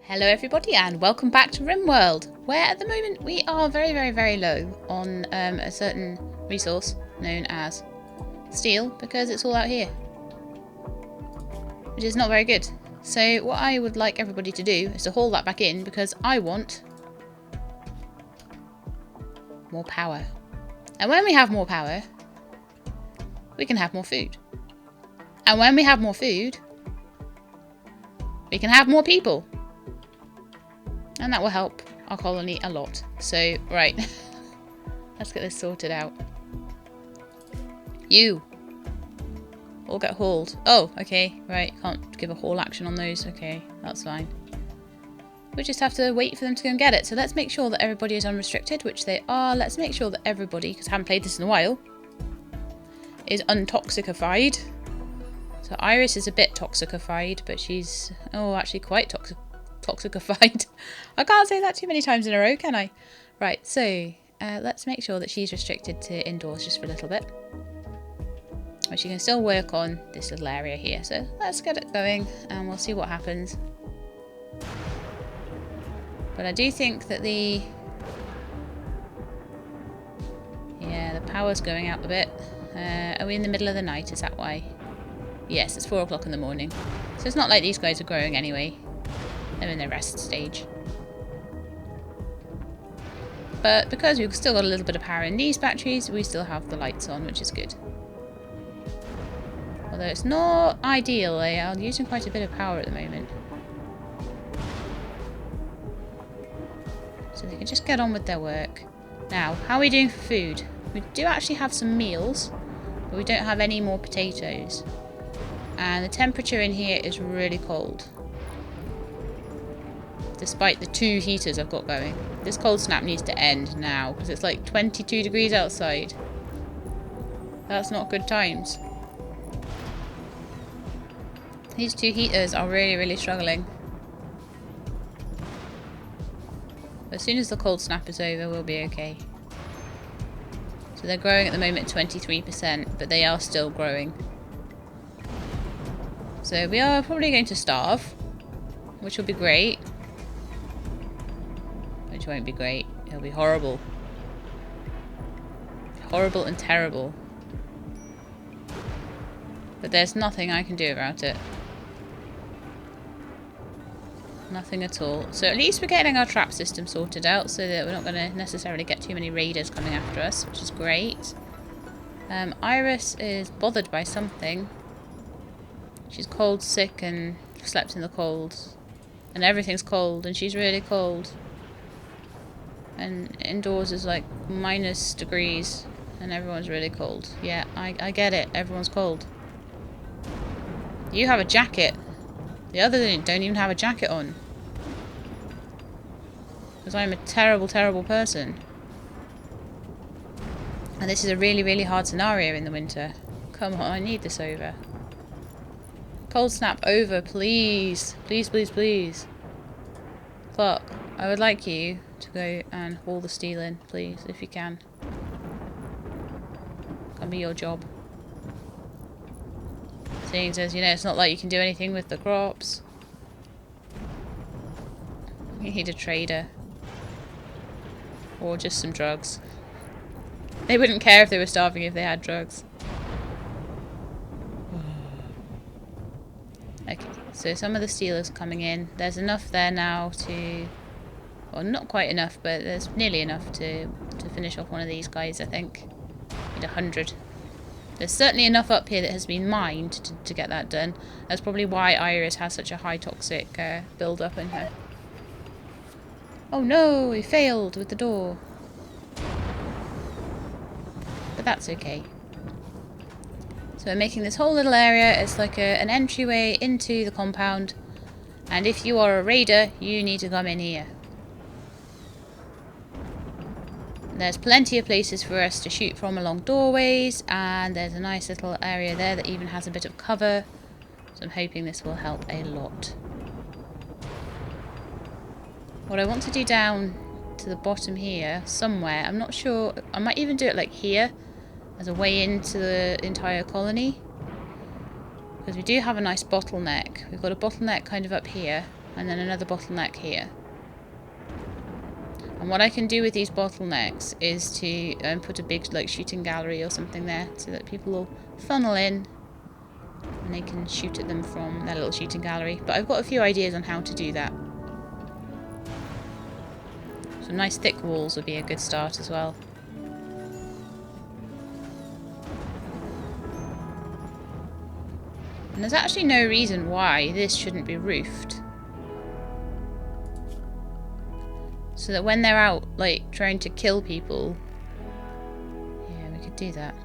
Hello everybody and welcome back to Rimworld, where at the moment we are very low on a certain resource known as steel, because it's all out here, which is not very good. So what I would like everybody to do is to haul that back in, because I want more power. And when we have more power, we can have more food. And when we have more food, we can have more people. And that will help our colony a lot. So, right. Let's get this sorted out. You. All get hauled. Oh, okay. Right. Can't give a haul action on those. Okay. That's fine. We just have to wait for them to go and get it. So let's make sure that everybody is unrestricted, which they are. Let's make sure that everybody, because I haven't played this in a while, is untoxicified. So Iris is a bit toxicified, but she's, oh, actually quite toxicified. I can't say that too many times in a row, can I? Right, so let's make sure that she's restricted to indoors just for a little bit. But she can still work on this little area here. So let's get it going and we'll see what happens. But I do think that the power's going out a bit. Are we in the middle of the night? Is that why? Yes, it's 4 o'clock in the morning. So it's not like these guys are growing anyway. They're in their rest stage. But because we've still got a little bit of power in these batteries, we still have the lights on, which is good. Although it's not ideal, they are using quite a bit of power at the moment. So they can just get on with their work. Now, how are we doing for food? We do actually have some meals, but we don't have any more potatoes. And the temperature in here is really cold. Despite the 2 heaters I've got going. This cold snap needs to end now, because it's like 22 degrees outside. That's not good times. These 2 heaters are really struggling. But as soon as the cold snap is over, we'll be okay. So they're growing at the moment 23%, but they are still growing. So we are probably going to starve, which will be great. Which won't be great. It'll be horrible. Horrible and terrible. But there's nothing I can do about it. Nothing at all. So at least we're getting our trap system sorted out so that we're not going to necessarily get too many raiders coming after us, which is great. Iris is bothered by something. She's cold, sick, and slept in the cold. And everything's cold, and she's really cold. And indoors is like minus degrees, and everyone's really cold. Yeah, I get it. Everyone's cold. You have a jacket. The others don't even have a jacket on. Because I'm a terrible person. And this is a really hard scenario in the winter. Come on, I need this over. Cold snap over, please. Please. Fuck. I would like you to go and haul the steel in, please, if you can. Can be your job. Seeing as, you know, it's not like you can do anything with the crops. You need a trader. Or just some drugs. They wouldn't care if they were starving if they had drugs. Okay, so some of the steel is coming in. There's enough there now to... Well, not quite enough, but there's nearly enough to finish off one of these guys, I think. Need 100. There's certainly enough up here that has been mined to get that done. That's probably why Iris has such a high toxic build-up in her. Oh no, we failed with the door. But that's okay. So we're making this whole little area. It's like an entryway into the compound. And if you are a raider, you need to come in here. There's plenty of places for us to shoot from along doorways, and there's a nice little area there that even has a bit of cover. So I'm hoping this will help a lot. What I want to do down to the bottom here, somewhere, I'm not sure, I might even do it like here, as a way into the entire colony. Because we do have a nice bottleneck. We've got a bottleneck kind of up here. And then another bottleneck here. And what I can do with these bottlenecks is to put a big like shooting gallery or something there so that people will funnel in and they can shoot at them from their little shooting gallery. But I've got a few ideas on how to do that. Some nice thick walls would be a good start as well. And there's actually no reason why this shouldn't be roofed. So that when they're out, like, trying to kill people... Yeah, we could do that.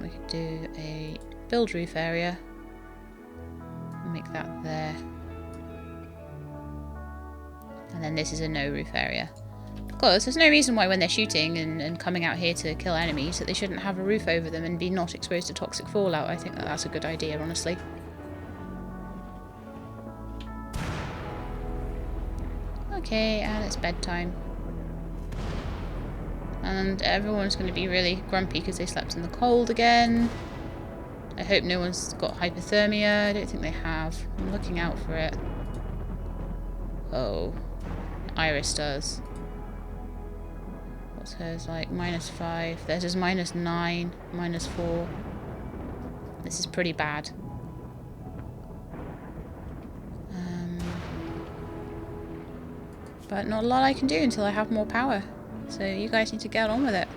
We could do a build roof area. Make that there. And then this is a no roof area. Of course, there's no reason why when they're shooting and coming out here to kill enemies that they shouldn't have a roof over them and be not exposed to toxic fallout. I think that that's a good idea, honestly. Okay, and it's bedtime. And everyone's going to be really grumpy because they slept in the cold again. I hope no one's got hypothermia. I don't think they have. I'm looking out for it. Oh. Iris does. What's hers like? -5. Theirs is -9, -4. This is pretty bad. But not a lot I can do until I have more power. So you guys need to get on with it.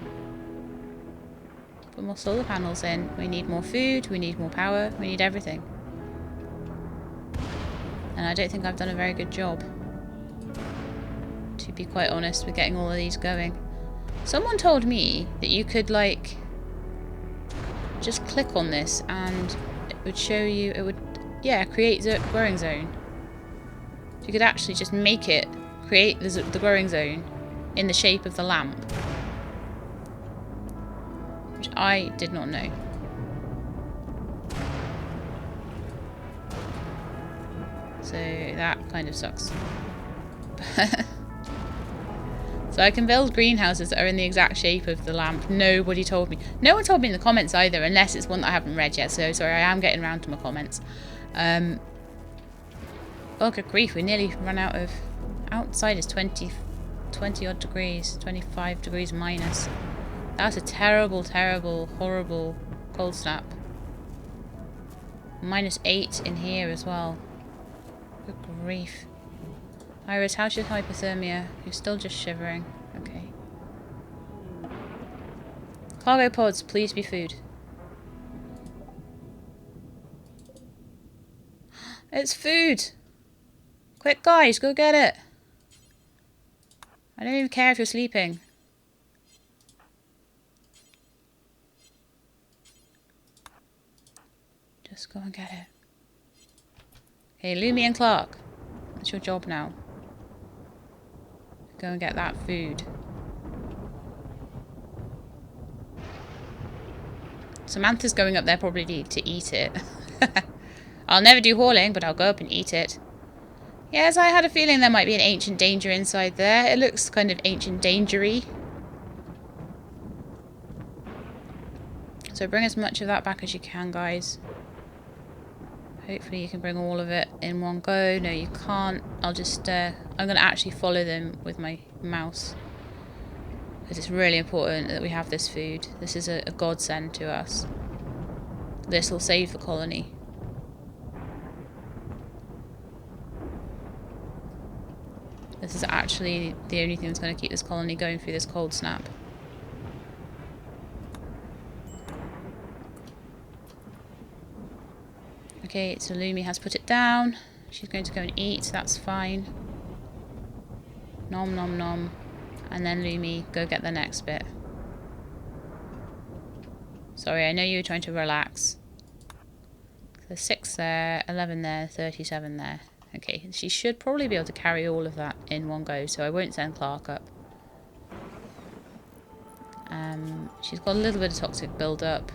Put more solar panels in. We need more food, we need more power, we need everything. And I don't think I've done a very good job, to be quite honest, with getting all of these going. Someone told me that you could, like, just click on this and it would show you, it would, yeah, create the growing zone. You could actually just make it create the growing zone in the shape of the lamp. Which I did not know. So that kind of sucks. So I can build greenhouses that are in the exact shape of the lamp. Nobody told me. No one told me in the comments either, unless it's one that I haven't read yet. So sorry, I am getting around to my comments. Oh, good grief, we nearly run out of... Outside is 20 odd degrees, 25 degrees minus. That's a terrible, terrible, horrible cold snap. -8 in here as well. Good grief. Iris, how's your hypothermia? You're still just shivering. Okay. Cargo pods, please be food. It's food! Quick guys, go get it! I don't even care if you're sleeping. Just go and get it. Okay, Lumi and Clark. That's your job now. Go and get that food. Samantha's going up there probably to eat it. I'll never do hauling, but I'll go up and eat it. Yes, I had a feeling there might be an ancient danger inside there. It looks kind of ancient dangery. So bring as much of that back as you can, guys. Hopefully you can bring all of it in one go. No, you can't. I'll just... I'm going to actually follow them with my mouse. Because it's really important that we have this food. This is a godsend to us. This will save the colony. This is actually the only thing that's going to keep this colony going through this cold snap. Okay, so Lumi has put it down. She's going to go and eat, that's fine. Nom nom nom. And then Lumi, go get the next bit. Sorry, I know you were trying to relax. So 6 there, 11 there, 37 there. Okay, she should probably be able to carry all of that in one go, so I won't send Clark up. She's got a little bit of toxic build-up,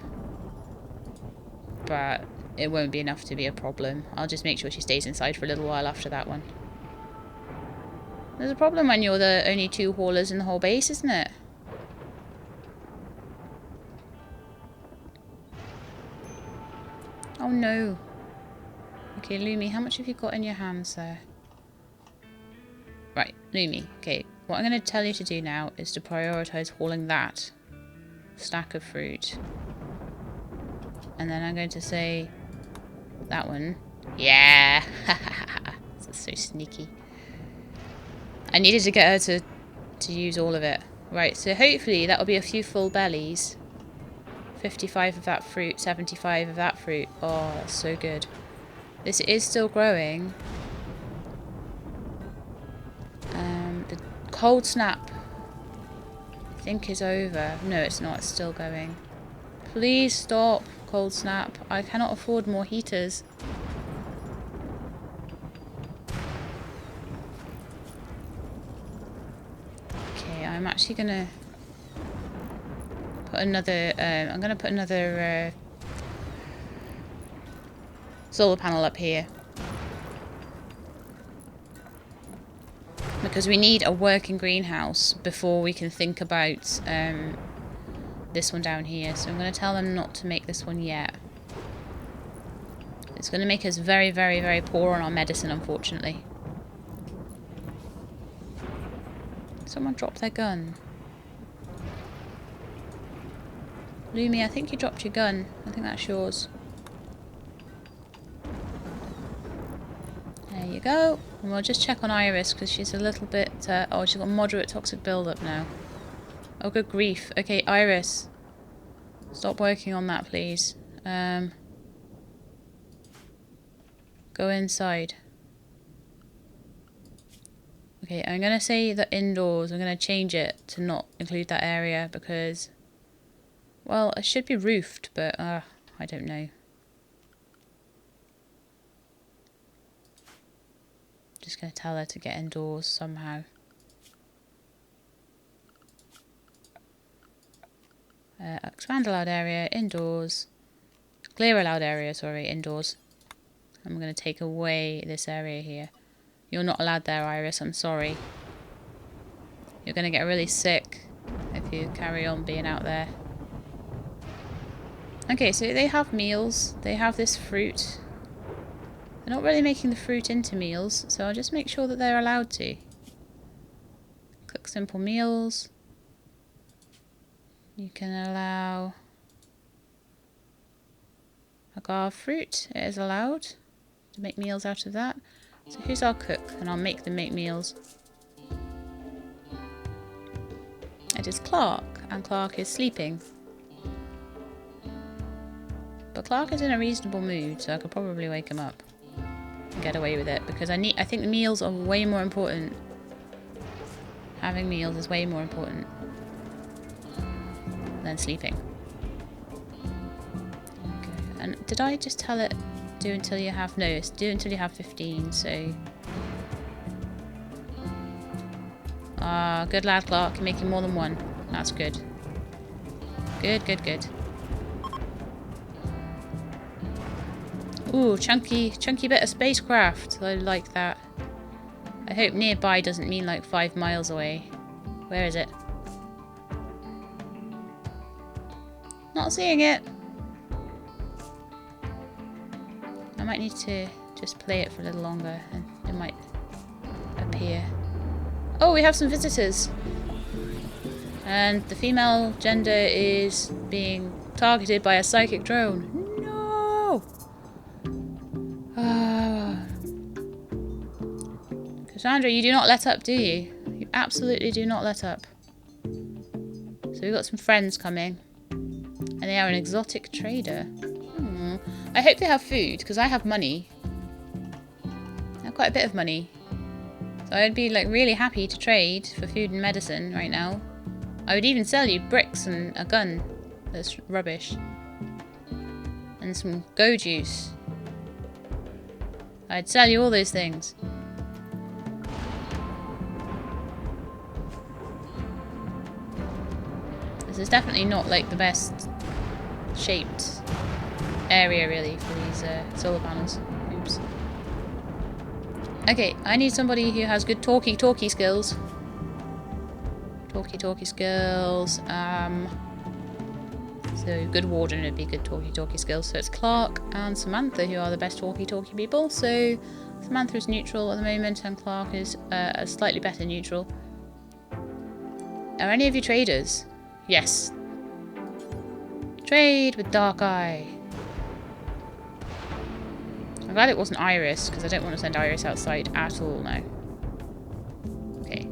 but it won't be enough to be a problem. I'll just make sure she stays inside for a little while after that one. There's a problem when you're the only 2 haulers in the whole base, isn't it? Oh no. Okay, Lumi, how much have you got in your hands there? Right, Lumi. Okay, what I'm going to tell you to do now is to prioritise hauling that stack of fruit. And then I'm going to say that one. Yeah! That's so sneaky. I needed to get her to use all of it. Right, so hopefully that'll be a few full bellies. 55 of that fruit, 75 of that fruit. Oh, that's so good. This is still growing. The cold snap, I think, is over. No, it's not. It's still going. Please stop, cold snap. I cannot afford more heaters. Okay, I'm actually gonna put another. I'm gonna put another solar panel up here. Because we need a working greenhouse before we can think about this one down here. So I'm going to tell them not to make this one yet. It's going to make us very, very, very poor on our medicine, unfortunately. Someone dropped their gun. Lumi, I think you dropped your gun. I think that's yours. There you go. And we'll just check on Iris because she's a little bit... oh, she's got moderate toxic buildup now. Oh, good grief. Okay, Iris. Stop working on that, please. Go inside. Okay, I'm going to say that indoors. I'm going to change it to not include that area because... well, it should be roofed, but I don't know. Just going to tell her to get indoors somehow. Expand allowed area, indoors. Clear allowed area, sorry, indoors. I'm going to take away this area here. You're not allowed there, Iris, I'm sorry. You're going to get really sick if you carry on being out there. Okay, so they have meals. They have this fruit. They're not really making the fruit into meals, so I'll just make sure that they're allowed to. Cook simple meals. You can allow agave fruit. It is allowed to make meals out of that. So who's our cook? And I'll make them make meals. It is Clark, and Clark is sleeping. But Clark is in a reasonable mood, so I could probably wake him up. Get away with it because I think the meals are way more important. Having meals is way more important than sleeping. Okay. And did I just tell it do until you have no, it's do until you have 15, so good lad Clark, you're making more than one. That's good. Good, good, good. Ooh, chunky bit of spacecraft. I like that. I hope nearby doesn't mean like 5 miles away. Where is it? Not seeing it. I might need to just play it for a little longer and it might appear. Oh, we have some visitors. And the female gender is being targeted by a psychic drone. Cassandra, you do not let up, do you? You absolutely do not let up. So we've got some friends coming. And they are an exotic trader. I hope they have food, because I have money. I have quite a bit of money. So I'd be like really happy to trade for food and medicine right now. I would even sell you bricks and a gun. That's rubbish. And some go juice. I'd sell you all those things. This is definitely not like the best shaped area really for these solar panels. Oops. Okay, I need somebody who has good talky skills. Talky skills. So good warden would be good talkie-talkie skills. So it's Clark and Samantha who are the best talkie-talkie people. So Samantha is neutral at the moment and Clark is a slightly better neutral. Are any of you traders? Yes. Trade with Dark Eye. I'm glad it wasn't Iris, because I don't want to send Iris outside at all now. Okay.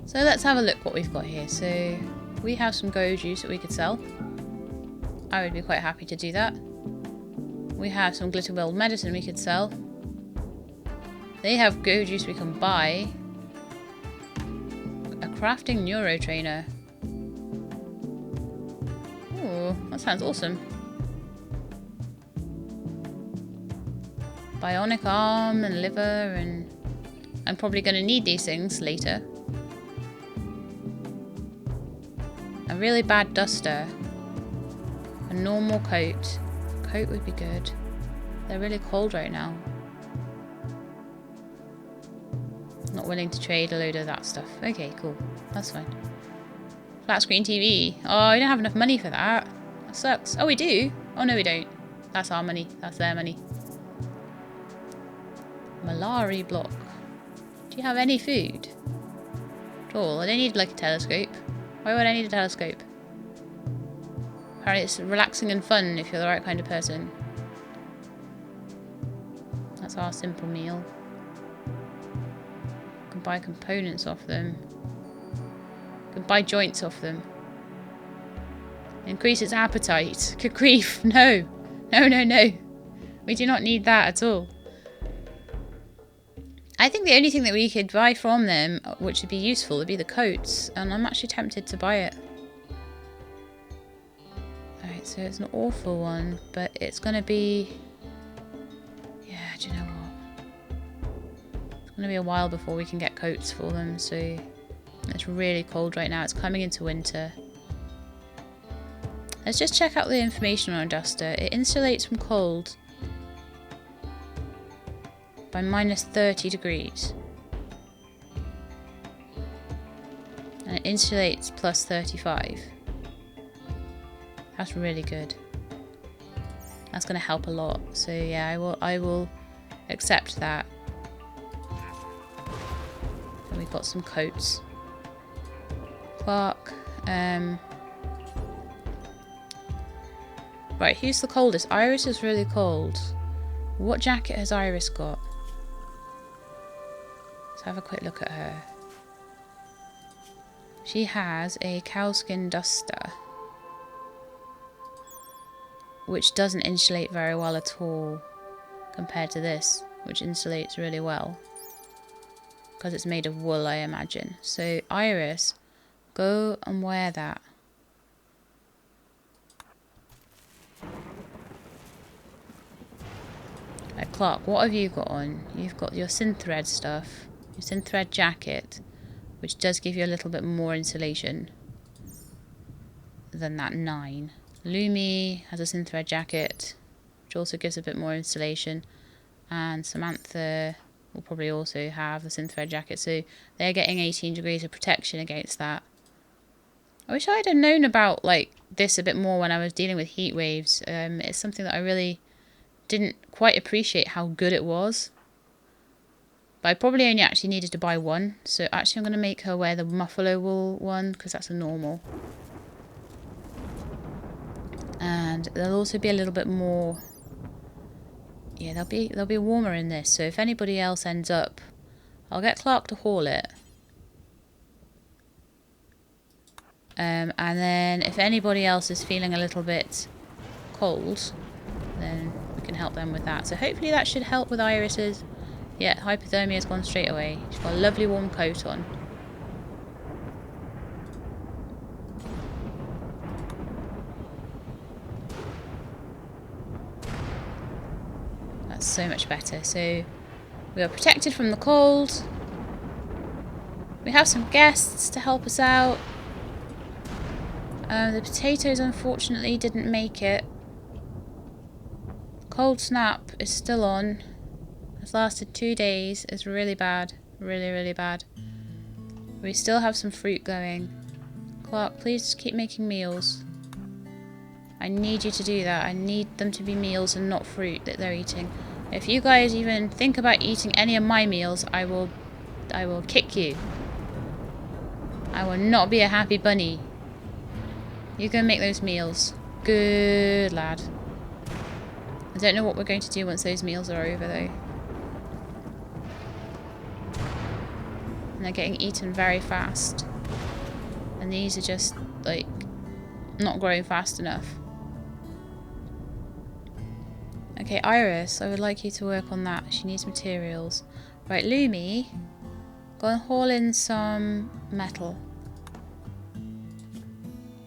So let's have a look what we've got here. So we have some go juice that we could sell. I would be quite happy to do that. We have some Glitterweld medicine we could sell. They have go juice we can buy. A crafting neuro trainer. Ooh, that sounds awesome. Bionic arm and liver, and I'm probably going to need these things later. A really bad duster. A normal coat. Coat would be good. They're really cold right now. Not willing to trade a load of that stuff. Okay, cool. That's fine. Flat screen TV. Oh, I don't have enough money for that. That sucks. Oh, we do? Oh, no, we don't. That's our money. That's their money. Malari block. Do you have any food at all? I don't need like a telescope. Why would I need a telescope? Apparently it's relaxing and fun if you're the right kind of person. That's our simple meal. You can buy components off them. You can buy joints off them. Increase its appetite. Good grief. No. No, no, no. We do not need that at all. I think the only thing that we could buy from them, which would be useful, would be the coats. And I'm actually tempted to buy it. Alright, so it's an awful one, but it's going to be... Yeah, do you know what? It's going to be a while before we can get coats for them, so... It's really cold right now. It's coming into winter. Let's just check out the information on a duster. It insulates from cold by minus 30 degrees. And it insulates plus 35. That's really good. That's going to help a lot. So yeah, I will accept that. And we've got some coats. Clark. Right, who's the coldest? Iris is really cold. What jacket has Iris got? Let's have a quick look at her. She has a cowskin duster, which doesn't insulate very well at all compared to this, which insulates really well. Because it's made of wool, I imagine. So, Iris, go and wear that. Right, Clark, what have you got on? You've got your synthread stuff. Your synthread jacket, which does give you a little bit more insulation than that 9. Lumi has a synthread jacket, which also gives a bit more insulation. And Samantha will probably also have the synthread jacket, so they're getting 18 degrees of protection against that. I wish I'd have known about like this a bit more when I was dealing with heat waves. It's something that I really didn't quite appreciate how good it was. But I probably only actually needed to buy one. So actually I'm going to make her wear the muffalo wool one, because that's a normal. And there'll also be a little bit more... Yeah, they'll be warmer in this. So if anybody else ends up... I'll get Clark to haul it. And then if anybody else is feeling a little bit cold, then we can help them with that. So hopefully that should help with Iris's. Yeah, hypothermia has gone straight away. She's got a lovely warm coat on. That's so much better. So we are protected from the cold. We have some guests to help us out. The potatoes unfortunately didn't make it. Cold snap is still on. It's lasted 2 days. It's really bad. Really, really bad. We still have some fruit going. Clark, please keep making meals. I need you to do that. I need them to be meals and not fruit that they're eating. If you guys even think about eating any of my meals, I will kick you. I will not be a happy bunny. You go make those meals. Good lad. I don't know what we're going to do once those meals are over though. And they're getting eaten very fast. And these are just, like, not growing fast enough. Okay, Iris, I would like you to work on that. She needs materials. Right, Lumi, go and haul in some metal.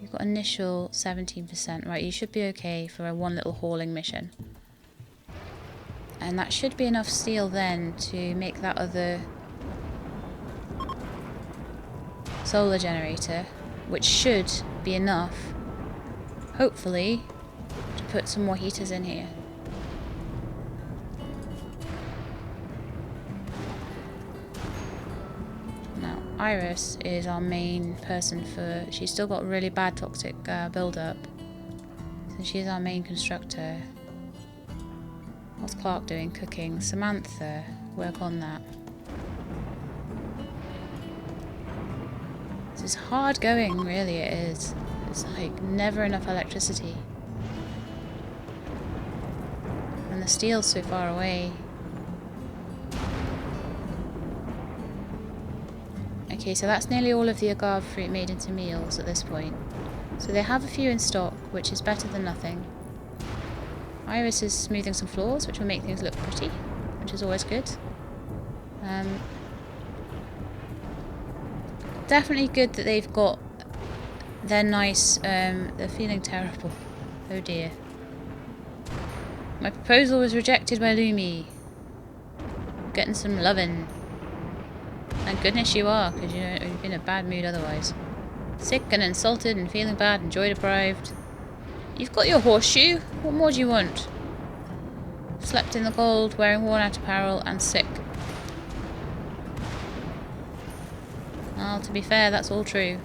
You've got initial 17%. Right, you should be okay for a one little hauling mission. And that should be enough steel then to make that other solar generator, which should be enough, hopefully, to put some more heaters in here. Now, Iris is our main person for... She's still got really bad toxic build-up, so she's our main constructor. What's Clark doing? Cooking. Samantha, work on that. This is hard going, really it is. It's like never enough electricity. And the steel's so far away. Okay, so that's nearly all of the agave fruit made into meals at this point. So they have a few in stock, which is better than nothing. Iris is smoothing some floors, which will make things look pretty, which is always good. Definitely good that they've got their nice, they're feeling terrible. Oh dear. My proposal was rejected by Lumi. Getting some lovin'. Thank goodness you are, because you know, you've been in a bad mood otherwise. Sick and insulted and feeling bad and joy deprived. You've got your horseshoe. What more do you want? Slept in the cold, wearing worn out apparel, and sick. Well, to be fair, that's all true.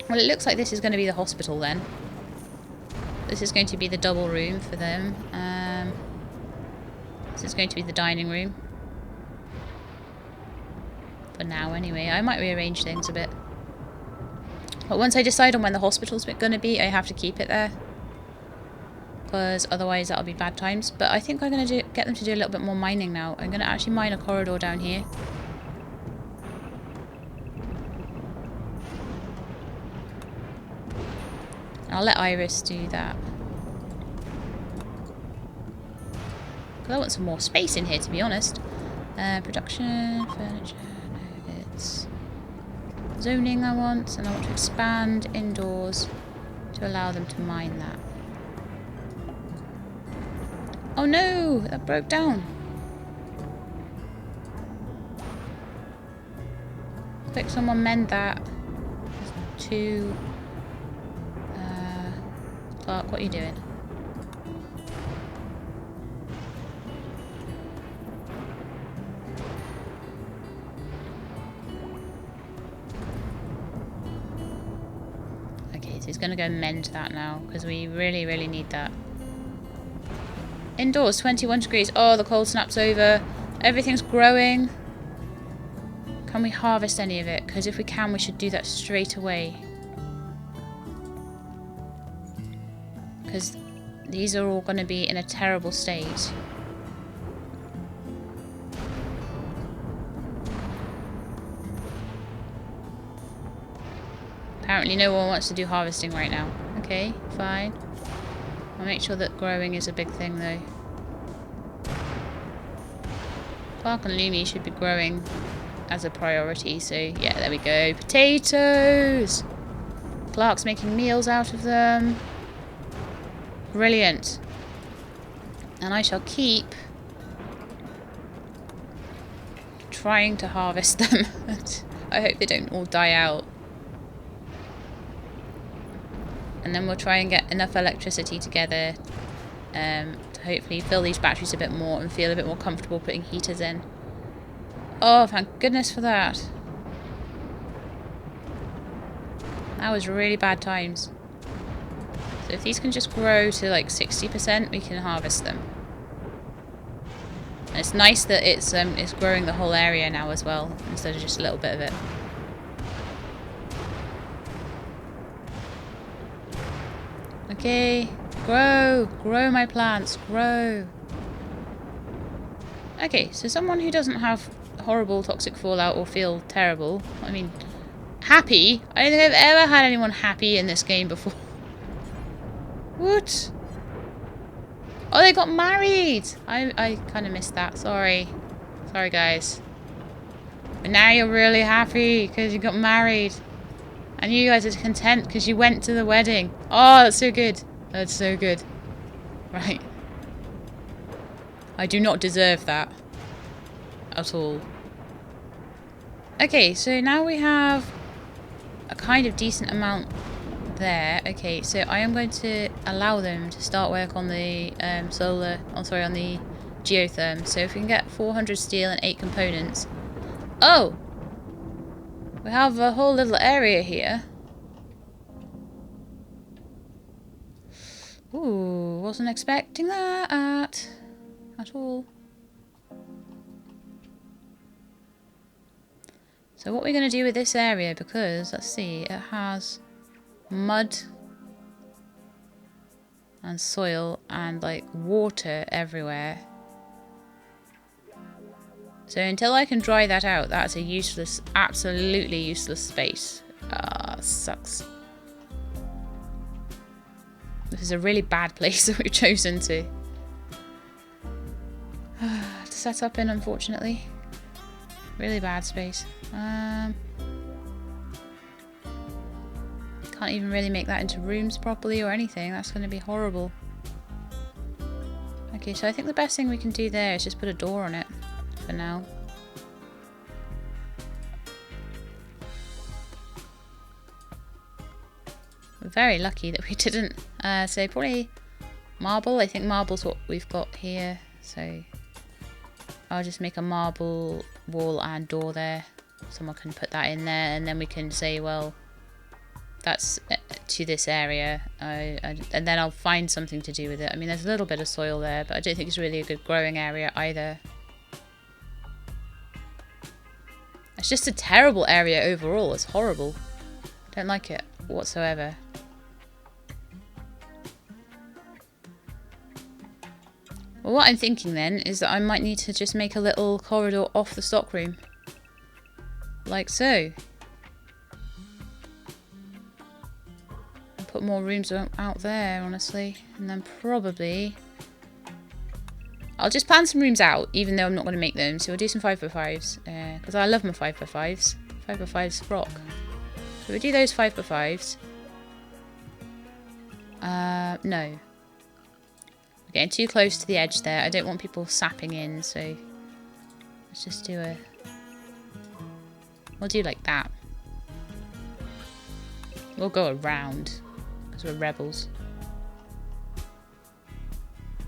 Well, it looks like this is going to be the hospital then. This is going to be the double room for them. This is going to be the dining room. For now, anyway. I might rearrange things a bit. But once I decide on when the hospital's going to be, I have to keep it there. Because otherwise that'll be bad times. But I think I'm going to get them to do a little bit more mining now. I'm going to actually mine a corridor down here. I'll let Iris do that. Because I want some more space in here, to be honest. Production, furniture, no, it's zoning I want. And I want to expand indoors to allow them to mine that. Oh no, that broke down. Quick, someone mend that. Two. Clark, what are you doing? Okay, so he's going to go mend that now, because we really, really need that. Indoors, 21 degrees. Oh, the cold snap's over. Everything's growing. Can we harvest any of it? Because if we can, we should do that straight away. Because these are all going to be in a terrible state. Apparently no one wants to do harvesting right now. Okay, fine. I'll make sure that growing is a big thing though. Clark and Lumi should be growing as a priority, so yeah, there we go. Potatoes! Clark's making meals out of them. Brilliant. And I shall keep trying to harvest them. I hope they don't all die out. And then we'll try and get enough electricity together to hopefully fill these batteries a bit more and feel a bit more comfortable putting heaters in. Oh, thank goodness for that. That was really bad times. So if these can just grow to like 60%, we can harvest them. And it's nice that it's growing the whole area now as well, instead of just a little bit of it. Okay, grow! Grow my plants, grow! Okay, so someone who doesn't have horrible toxic fallout or feel terrible, I mean, happy? I don't think I've ever had anyone happy in this game before. What? Oh, they got married! I kind of missed that, sorry. Sorry, guys. But now you're really happy because you got married. And you guys are content because you went to the wedding. Oh, that's so good. That's so good. Right. I do not deserve that. At all. Okay, so now we have a kind of decent amount there. Okay, so I am going to allow them to start work on the on the geotherm. So if we can get 400 steel and 8 components. Oh! We have a whole little area here. Ooh, wasn't expecting that at all. So what we're going to do with this area, because, let's see, it has mud and soil and, like, water everywhere. So until I can dry that out, that's a useless, absolutely useless space. Sucks. This is a really bad place that we've chosen to set up in, unfortunately. Really bad space. Can't even really make that into rooms properly or anything. That's going to be horrible. Okay, so I think the best thing we can do there is just put a door on it for now. We're very lucky that we didn't. So probably marble. I think marble's what we've got here. So I'll just make a marble wall and door there. Someone can put that in there, and then we can say, well, that's to this area, and then I'll find something to do with it. I mean, there's a little bit of soil there, but I don't think it's really a good growing area either. It's just a terrible area overall. It's horrible. I don't like it whatsoever. Well, what I'm thinking then is that I might need to just make a little corridor off the stockroom. Like so. And put more rooms out there, honestly. And then probably I'll just plan some rooms out, even though I'm not going to make them. So we'll do some 5x5s. Because I love my 5x5s. 5x5s rock. So we'll do those 5x5s. No. We're getting too close to the edge there. I don't want people sapping in, so let's just do a... We'll do like that. We'll go around, because we're rebels.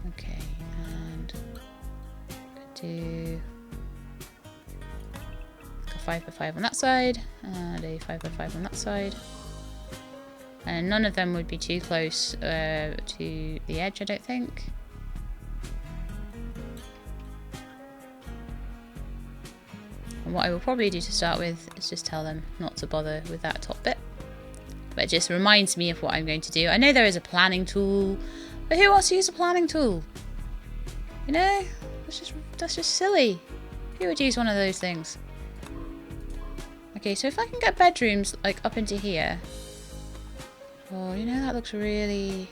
Okay, and do a 5x5 on that side, and a 5x5 on that side. And none of them would be too close to the edge, I don't think. And what I will probably do to start with is just tell them not to bother with that top bit. But it just reminds me of what I'm going to do. I know there is a planning tool, but who wants to use a planning tool? You know, that's just silly. Who would use one of those things? Okay, so if I can get bedrooms like up into here. Oh, you know, that looks really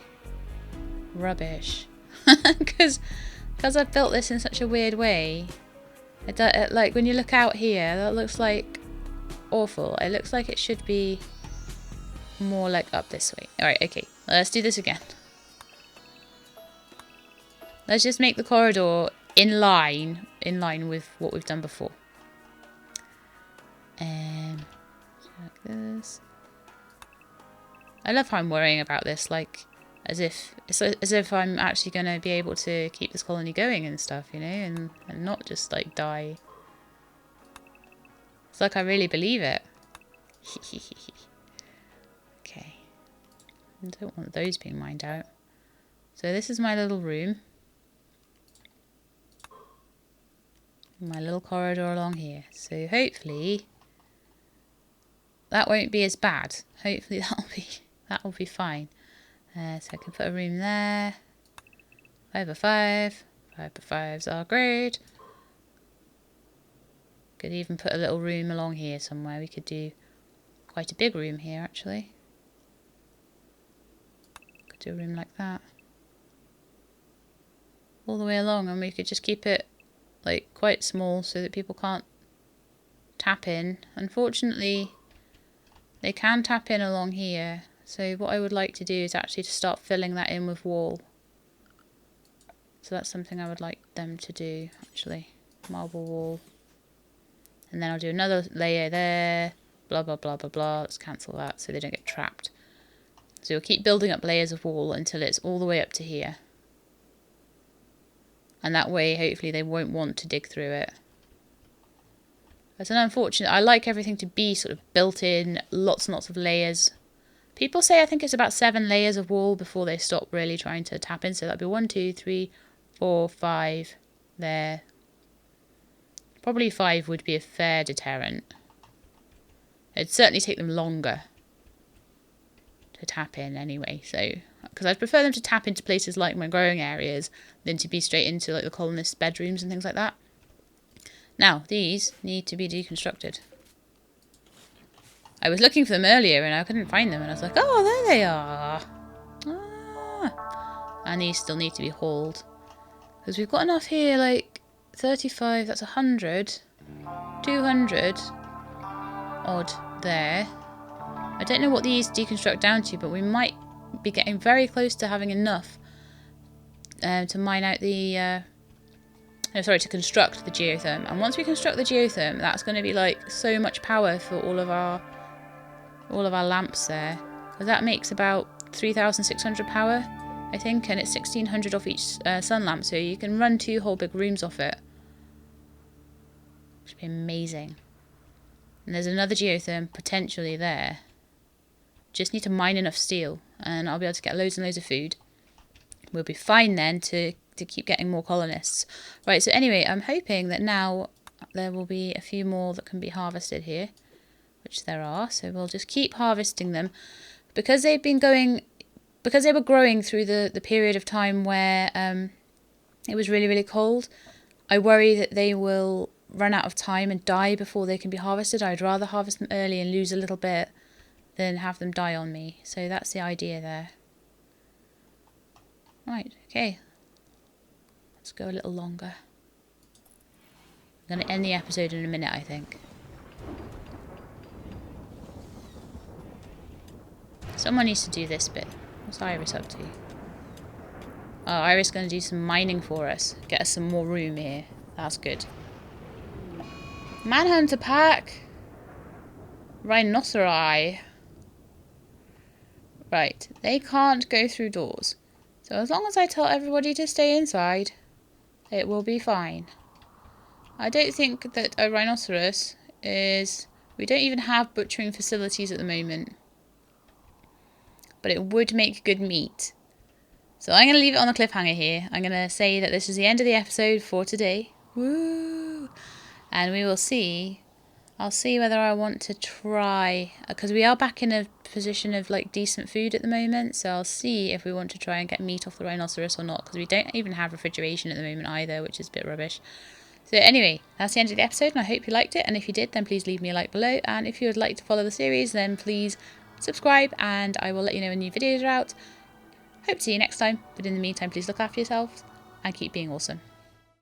rubbish. Because I've built this in such a weird way. Like, when you look out here, that looks like awful. It looks like it should be more like up this way. Alright, okay. Let's do this again. Let's just make the corridor in line with what we've done before. So like this. I love how I'm worrying about this, like, as if I'm actually going to be able to keep this colony going and stuff, you know, and not just, like, die. It's like I really believe it. Okay. I don't want those being mined out. So this is my little room. My little corridor along here. So hopefully that won't be as bad. Hopefully that'll be fine. So I can put a room there. 5x5. 5x5s are great. Could even put a little room along here somewhere. We could do quite a big room here actually. Could do a room like that. All the way along, and we could just keep it like quite small so that people can't tap in. Unfortunately, they can tap in along here. So what I would like to do is actually to start filling that in with wall. So that's something I would like them to do actually. Marble wall. And then I'll do another layer there. Blah, blah, blah, blah, blah. Let's cancel that so they don't get trapped. So we'll keep building up layers of wall until it's all the way up to here. And that way, hopefully, they won't want to dig through it. It's an unfortunate... I like everything to be sort of built in, lots and lots of layers. People say I think it's about 7 layers of wall before they stop really trying to tap in. So that'd be 1, 2, 3, 4, 5 there. Probably 5 would be a fair deterrent. It'd certainly take them longer to tap in anyway, so... Because I'd prefer them to tap into places like my growing areas than to be straight into like the colonists' bedrooms and things like that. Now, these need to be deconstructed. I was looking for them earlier and I couldn't find them, and I was like, oh, there they are. Ah. And these still need to be hauled. Because we've got enough here, like 35, that's 100, 200 odd there. I don't know what these deconstruct down to, but we might be getting very close to having enough to mine out the to construct the geotherm. And once we construct the geotherm, that's going to be like so much power for all of our lamps there, because that makes about 3,600 power, I think, and it's 1,600 off each sun lamp, so you can run 2 whole big rooms off it, which would be amazing. And there's another geotherm potentially there. Just need to mine enough steel and I'll be able to get loads and loads of food. We'll be fine then to keep getting more colonists. Right, so anyway, I'm hoping that now there will be a few more that can be harvested here, which there are. So we'll just keep harvesting them. Because they were growing through the period of time where it was really, really cold, I worry that they will run out of time and die before they can be harvested. I'd rather harvest them early and lose a little bit than have them die on me. So that's the idea there. Right, okay. Let's go a little longer. I'm going to end the episode in a minute, I think. Someone needs to do this bit. What's Iris up to? Oh, Iris is going to do some mining for us. Get us some more room here. That's good. Manhunter pack! Rhinoceri. Right, they can't go through doors. So as long as I tell everybody to stay inside, it will be fine. I don't think that a rhinoceros is... We don't even have butchering facilities at the moment. But it would make good meat. So I'm going to leave it on the cliffhanger here. I'm going to say that this is the end of the episode for today. Woo! And we will see... I'll see whether I want to try... Because we are back in a position of like decent food at the moment. So I'll see if we want to try and get meat off the rhinoceros or not. Because we don't even have refrigeration at the moment either, which is a bit rubbish. So anyway, that's the end of the episode. And I hope you liked it. And if you did, then please leave me a like below. And if you would like to follow the series, then please subscribe. And I will let you know when new videos are out. Hope to see you next time. But in the meantime, please look after yourselves. And keep being awesome.